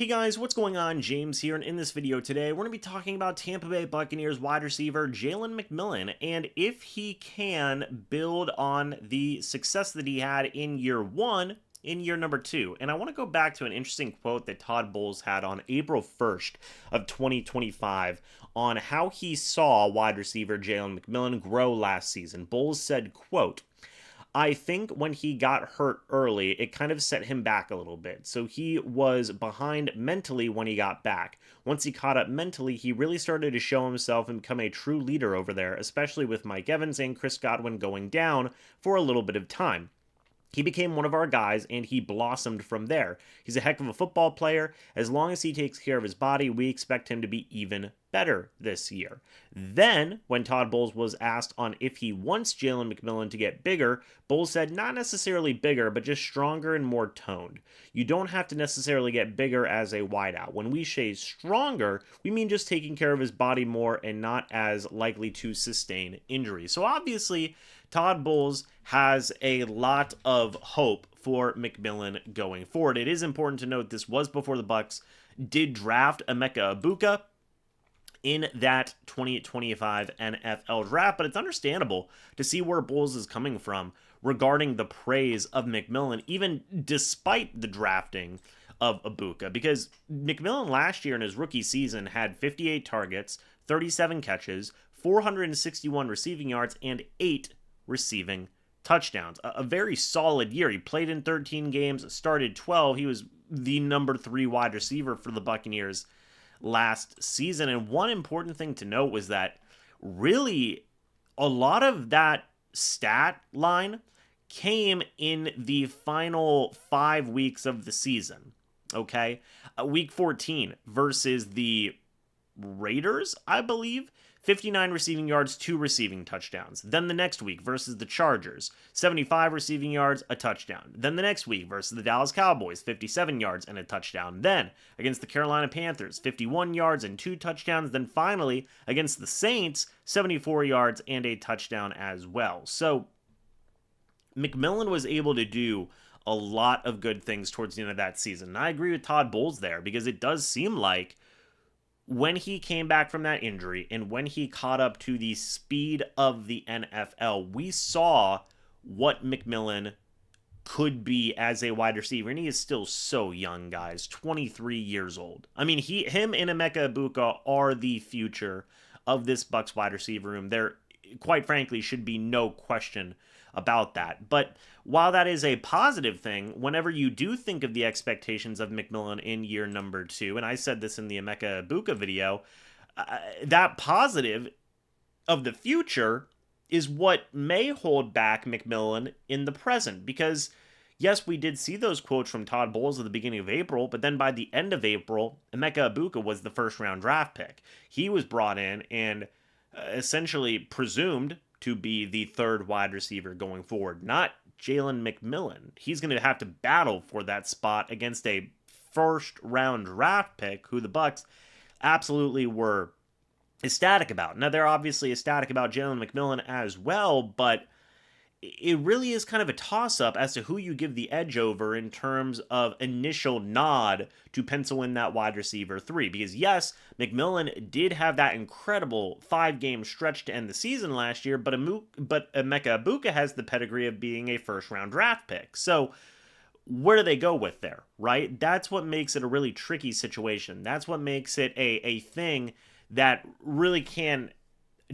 Hey guys, what's going on? James here, and in this video today, we're going to be talking about Tampa Bay Buccaneers wide receiver Jalen McMillan, and if he can build on the success that he had in year one, in year number two. And I want to go back to an interesting quote that Todd Bowles had on April 1st of 2025 on how he saw wide receiver Jalen McMillan grow last season. Bowles said, quote, I think when he got hurt early, it kind of set him back a little bit. So he was behind mentally when he got back. Once he caught up mentally, he really started to show himself and become a true leader over there, especially with Mike Evans and Chris Godwin going down for a little bit of time. He became one of our guys, and he blossomed from there. He's a heck of a football player. As long as he takes care of his body, we expect him to be even better this year. Then, when Todd Bowles was asked on if he wants Jalen McMillan to get bigger, Bowles said not necessarily bigger, but just stronger and more toned. You don't have to necessarily get bigger as a wideout. When we say stronger, we mean just taking care of his body more and not as likely to sustain injury. So obviously, Todd Bowles has a lot of hope for McMillan going forward. It is important to note this was before the Bucs did draft Emeka Egbuka in that 2025 NFL draft, but it's understandable to see where Bowles is coming from regarding the praise of McMillan, even despite the drafting of Egbuka, because McMillan last year in his rookie season had 58 targets, 37 catches, 461 receiving yards, and 8 receiving touchdowns. A very solid year. He played in 13 games, started 12. He was the number 3 wide receiver for the Buccaneers last season. And one important thing to note was that really a lot of that stat line came in the final 5 weeks of the season. Okay? Week 14 versus the Raiders, I believe. 59 receiving yards, 2 receiving touchdowns. Then the next week versus the Chargers, 75 receiving yards, a touchdown. Then the next week versus the Dallas Cowboys, 57 yards and a touchdown. Then against the Carolina Panthers, 51 yards and 2 touchdowns. Then finally against the Saints, 74 yards and a touchdown as well. So McMillan was able to do a lot of good things towards the end of that season. And I agree with Todd Bowles there, because it does seem like when he came back from that injury and when he caught up to the speed of the NFL, we saw what McMillan could be as a wide receiver. And he is still so young, guys, 23 years old. I mean, him and Emeka Egbuka are the future of this Bucs wide receiver room. There, quite frankly, should be no question about that. But while that is a positive thing, whenever you do think of the expectations of McMillan in year number 2, and I said this in the Emeka Egbuka video, that positive of the future is what may hold back McMillan in the present. Because yes, we did see those quotes from Todd Bowles at the beginning of April, but then by the end of April, Emeka Egbuka was the first round draft pick. He was brought in and essentially presumed to be the third wide receiver going forward, not Jalen McMillan. He's going to have to battle for that spot against a first round draft pick who the Bucs absolutely were ecstatic about. Now, they're obviously ecstatic about Jalen McMillan as well, but it really is kind of a toss-up as to who you give the edge over in terms of initial nod to pencil in that wide receiver 3. Because yes, McMillan did have that incredible 5-game stretch to end the season last year, but Emeka Egbuka has the pedigree of being a first-round draft pick. So where do they go with there, right? That's what makes it a really tricky situation. That's what makes it a thing that really can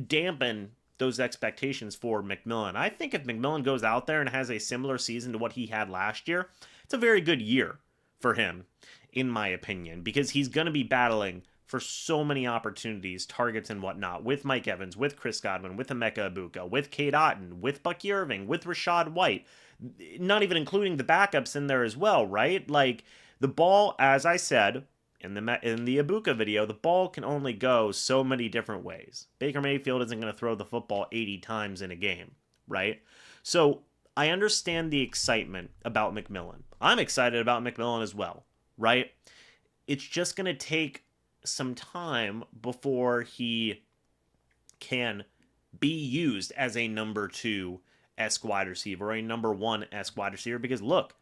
dampen those expectations for McMillan. I think if McMillan goes out there and has a similar season to what he had last year, it's a very good year for him, in my opinion, because he's going to be battling for so many opportunities, targets, and whatnot with Mike Evans, with Chris Godwin, with Emeka Egbuka, with Cade Otton, with Bucky Irving, with Rashad White, not even including the backups in there as well, right? Like, the ball, as I said in the Egbuka video, the ball can only go so many different ways. Baker Mayfield isn't going to throw the football 80 times in a game, right? So I understand the excitement about McMillan. I'm excited about McMillan as well, right? It's just going to take some time before he can be used as a number 2-esque wide receiver or a number 1-esque wide receiver, because look,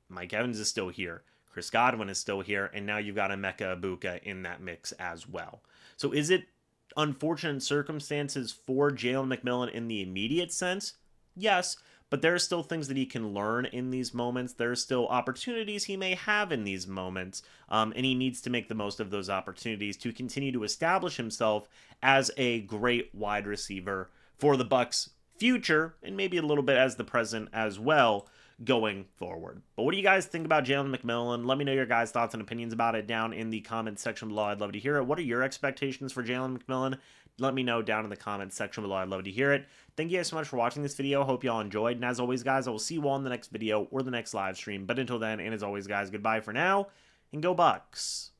Mike Evans is still here. Chris Godwin is still here, and now you've got Emeka Egbuka in that mix as well. So is it unfortunate circumstances for Jalen McMillan in the immediate sense? Yes, but there are still things that he can learn in these moments. There are still opportunities he may have in these moments, and he needs to make the most of those opportunities to continue to establish himself as a great wide receiver for the Bucs' future, and maybe a little bit as the present as well, going forward. But what do you guys think about Jalen McMillan? Let me know your guys' thoughts and opinions about it down in the comments section below. I'd love to hear it. What are your expectations for Jalen McMillan? Let me know down in the comments section below. I'd love to hear it. Thank you guys so much for watching this video. Hope y'all enjoyed. And as always, guys, I will see you all in the next video or the next live stream. But until then, and as always, guys, goodbye for now, and go Bucs.